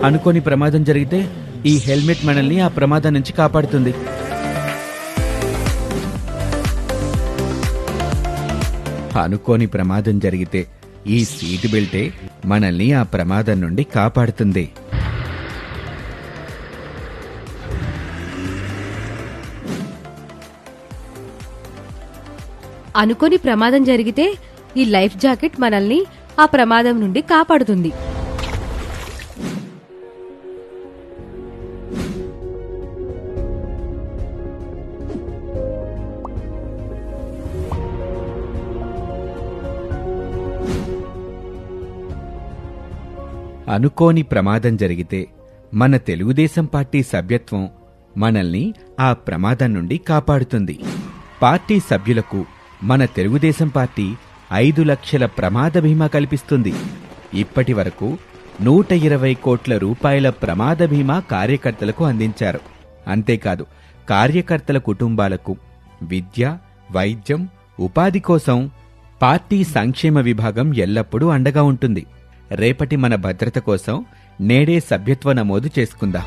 అనుకోని ప్రమాదం జరిగితే ఈ హెల్మెట్ మనల్ని ఆ ప్రమాదం నుంచి కాపాడుతుంది. అనుకోని ప్రమాదం జరిగితే ఈ సీటు బెల్టే మనల్ని ఆ ప్రమాదం నుండి కాపాడుతుంది. అనుకోని ప్రమాదం జరిగితే ఈ లైఫ్ జాకెట్ మనల్ని ఆ ప్రమాదం నుండి కాపాడుతుంది. అనుకోని ప్రమాదం జరిగితే మన తెలుగుదేశం పార్టీ సభ్యత్వం మనల్ని ఆ ప్రమాదం నుండి కాపాడుతుంది. పార్టీ సభ్యులకు మన తెలుగుదేశం పార్టీ 5 లక్షల ప్రమాద బీమా కల్పిస్తుంది. ఇప్పటి వరకు 120 కోట్ల రూపాయల ప్రమాద బీమా కార్యకర్తలకు అందించారు. అంతేకాదు, కార్యకర్తల కుటుంబాలకు విద్య, వైద్యం, ఉపాధి కోసం పార్టీ సంక్షేమ విభాగం ఎల్లప్పుడూ అండగా ఉంటుంది. రేపటి మన భద్రత కోసం నేడే సభ్యత్వ నమోదు చేసుకుందాం.